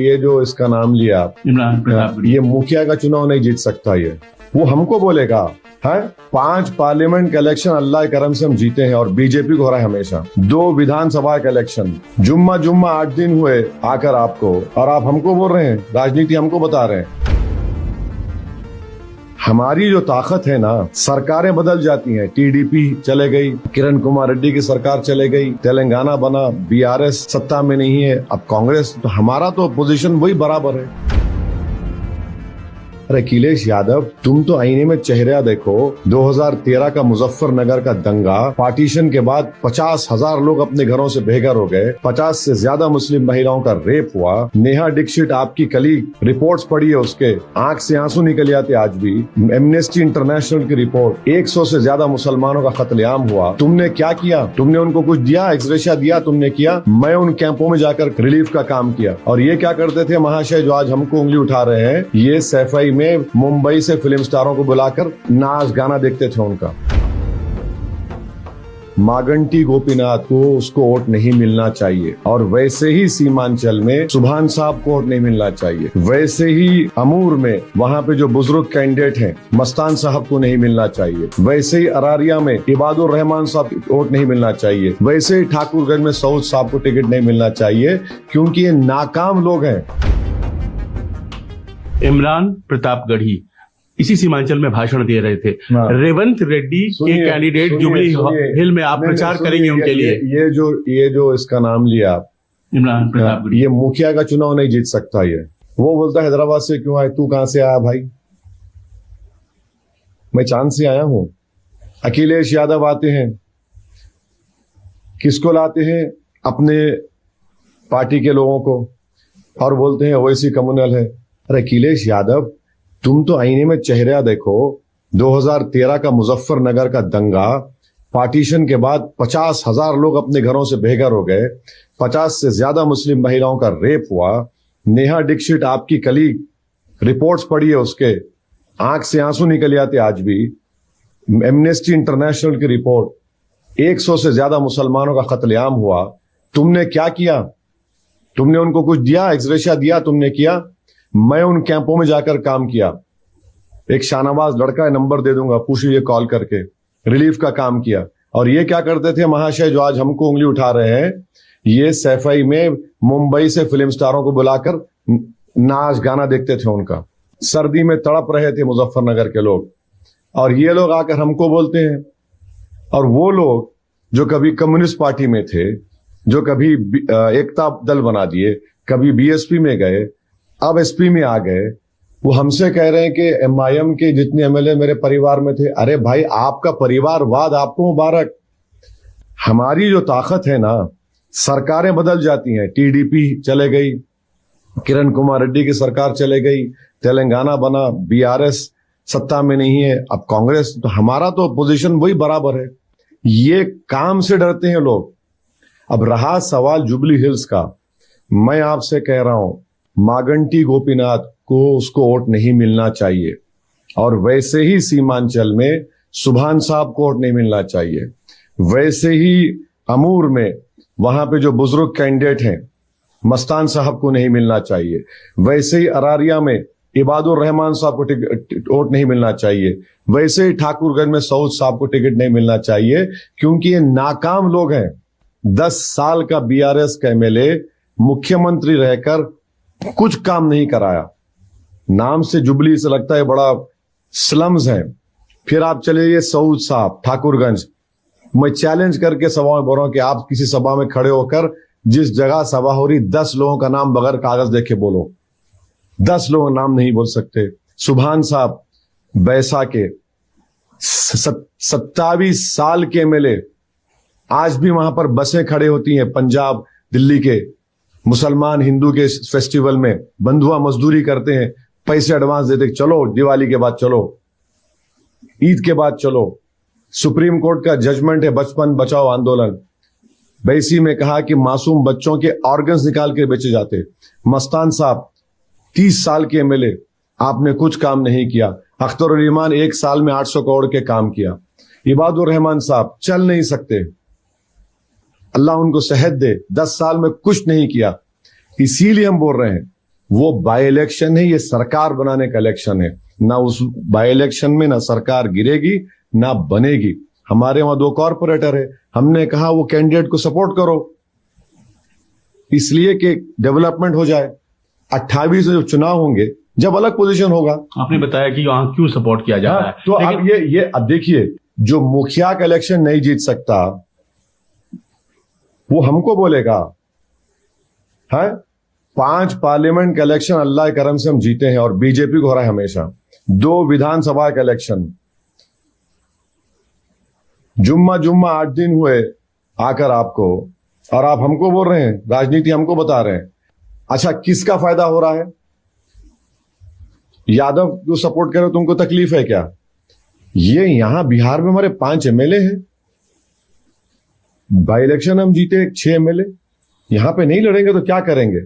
ये जो इसका नाम लिया आप, इमरान प्रताप, ये मुखिया का चुनाव नहीं जीत सकता। ये वो हमको बोलेगा है 5 पार्लियामेंट के इलेक्शन अल्लाह के करम से हम जीते हैं और बीजेपी को हो रहा है हमेशा। 2 विधानसभा के इलेक्शन, जुम्मा 8 दिन हुए आकर आपको, और आप हमको बोल रहे हैं, राजनीति हमको बता रहे हैं। हमारी जो ताकत है ना, सरकारें बदल जाती हैं, टीडीपी चले गई, किरण कुमार रेड्डी की सरकार चले गई, तेलंगाना बना, बीआरएस सत्ता में नहीं है, अब कांग्रेस, तो हमारा तो पोजीशन वही बराबर है। अरे अखिलेश यादव, तुम तो आईने में चेहरा देखो। 2013 का मुजफ्फरनगर का दंगा, पार्टीशन के बाद 50,000 लोग अपने घरों से बेघर हो गए, 50 से ज्यादा मुस्लिम महिलाओं का रेप हुआ। नेहा दीक्षित आपकी कलीग, रिपोर्ट्स पढ़ी है उसके, आंख से आंसू निकल आते आज भी। एमनेस्टी इंटरनेशनल की रिपोर्ट, 100 से ज्यादा मुसलमानों का कत्लेआम हुआ। तुमने क्या किया? तुमने उनको कुछ दिया, एक्सग्रेशिया दिया? तुमने किया? मैं उन कैंपों में जाकर रिलीफ का काम किया। और ये क्या करते थे महाशय जो आज हमको उंगली उठा रहे हैं, ये सैफई में मुंबई से फिल्म स्टारों को बुलाकर नाच गाना देखते थे उनका। मागंटी गोपीनाथ को उसको वोट नहीं मिलना चाहिए, और वैसे ही सीमांचल में सुभान साहब को वोट नहीं मिलना चाहिए, वैसे ही अमूर में वहाँ पे जो बुजुर्ग कैंडिडेट हैं मस्तान साहब को नहीं मिलना चाहिए, वैसे ही अरारिया में इबादुर रहमान साहब को वोट नहीं मिलना चाहिए, वैसे ही ठाकुरगंज में सऊद साहब को टिकट नहीं मिलना चाहिए, क्योंकि ये नाकाम लोग हैं। इमरान प्रतापगढ़ी इसी सीमांचल में भाषण दे रहे थे। रेवंत रेड्डी के कैंडिडेट जुबली हिल में आप प्रचार करेंगे उनके लिए। ये जो इसका नाम लिया आप, इमरान प्रतापगढ़ी, ये मुखिया का चुनाव नहीं जीत सकता। ये वो बोलता है हैदराबाद से क्यों आए, तू कहां से आया भाई? मैं चांद से आया हूं। अखिलेश यादव आते हैं, किसको लाते हैं? अपने पार्टी के लोगों को, और बोलते हैं ओवैसी कम्युनल है। अरे अखिलेश यादव, तुम तो आईने में चेहरा देखो। 2013 का मुजफ्फरनगर का दंगा, पार्टीशन के बाद 50,000 लोग अपने घरों से बेघर हो गए, 50 से ज्यादा मुस्लिम महिलाओं का रेप हुआ। नेहा दीक्षित आपकी कलीग, रिपोर्ट्स पढ़ी है उसके, आंख से आंसू निकल आते आज भी। एमनेस्टी इंटरनेशनल की रिपोर्ट, 100 से ज्यादा मुसलमानों का कत्लेआम हुआ। तुमने क्या किया? तुमने उनको कुछ दिया, एक्सग्रेशिया दिया? तुमने किया? मैं उन कैंपों में जाकर काम किया। एक शाहनवाज लड़का है, नंबर दे दूंगा, पूछिए कॉल करके, रिलीफ का काम किया। और ये क्या करते थे महाशय जो आज हमको उंगली उठा रहे हैं, ये सैफई में मुंबई से फिल्म स्टारों को बुलाकर नाच गाना देखते थे उनका। सर्दी में तड़प रहे थे मुजफ्फरनगर के लोग, और ये लोग आकर हमको बोलते हैं। और वो लोग जो कभी कम्युनिस्ट पार्टी में थे, जो कभी एकता दल बना दिए, कभी बीएसपी में गए, अब एसपी में आ गए, वो हमसे कह रहे हैं कि एमआईएम के जितने एमएलए मेरे परिवार में थे। अरे भाई, आपका परिवारवाद आपको मुबारक। हमारी जो ताकत है ना, सरकारें बदल जाती हैं, टीडीपी चले गई, किरण कुमार रेड्डी की सरकार चले गई, तेलंगाना बना, बीआरएस सत्ता में नहीं है, अब कांग्रेस, तो हमारा तो पोजीशन वही बराबर है। ये काम से डरते हैं लोग। अब रहा सवाल जुबली हिल्स का, मैं आपसे कह रहा हूं, मागंटी गोपीनाथ को उसको वोट नहीं मिलना चाहिए, और वैसे ही सीमांचल में सुभान साहब को वोट नहीं मिलना चाहिए, वैसे ही अमूर में वहां पे जो बुजुर्ग कैंडिडेट हैं मस्तान साहब को नहीं मिलना चाहिए, वैसे ही अरारिया में इबादुर रहमान साहब को वोट नहीं मिलना चाहिए, वैसे ही ठाकुरगंज में सऊद साहब को टिकट नहीं मिलना चाहिए, क्योंकि ये नाकाम लोग हैं। 10 साल का बीआरएस का एमएलए मुख्यमंत्री रहकर कुछ काम नहीं कराया। नाम से जुबली से लगता है बड़ा स्लम्स है। फिर आप चले गए सऊद साहब ठाकुरगंज। मैं चैलेंज करके सभा में बोल रहा हूं कि आप किसी सभा में खड़े होकर, जिस जगह सभा हो रही, 10 लोगों का नाम बगैर कागज देखे बोलो। 10 लोगों का नाम नहीं बोल सकते। सुभान साहब बैसा के 27 साल के एमएलए, आज भी वहां पर बसें खड़े होती हैं पंजाब दिल्ली के, मुसलमान हिंदू के फेस्टिवल में बंधुआ मजदूरी करते हैं, पैसे एडवांस देते, चलो दिवाली के बाद चलो, ईद के बाद चलो। सुप्रीम कोर्ट का जजमेंट है बचपन बचाओ आंदोलन, बैसी में कहा कि मासूम बच्चों के ऑर्गन्स निकाल के बेचे जाते। मस्तान साहब 30 साल के एमएलए, आपने कुछ काम नहीं किया। अख्तरुल-ईमान 1 साल में 800 करोड़ के काम किया। इबादुर रहमान साहब चल नहीं सकते, अल्लाह उनको सेहत दे, 10 साल में कुछ नहीं किया। इसीलिए हम बोल रहे हैं वो बाई इलेक्शन है, ये सरकार बनाने का इलेक्शन है। ना उस बाई इलेक्शन में ना सरकार गिरेगी ना बनेगी। हमारे वहां 2 कॉर्पोरेटर है, हमने कहा वो कैंडिडेट को सपोर्ट करो, इसलिए कि डेवलपमेंट हो जाए। 28 में जब चुनाव होंगे, जब अलग पोजीशन होगा। आपने बताया कि वहां क्यों सपोर्ट किया जा रहा है, तो अब ये अब देखिए, जो मुखिया का इलेक्शन नहीं जीत सकता वो हमको बोलेगा है। 5 पार्लियामेंट का इलेक्शन अल्लाह के करम से हम जीते हैं और बीजेपी को हो रहा है हमेशा। 2 विधानसभा का इलेक्शन, जुम्मा 8 दिन हुए आकर आपको, और आप हमको बोल रहे हैं, राजनीति हमको बता रहे हैं। अच्छा, किसका फायदा हो रहा है? यादव को सपोर्ट करो, तुमको तकलीफ है क्या? ये यहां बिहार में हमारे 5 एमएलए हैं, बाई इलेक्शन हम जीते 6 एमएलए, यहां पे नहीं लड़ेंगे तो क्या करेंगे?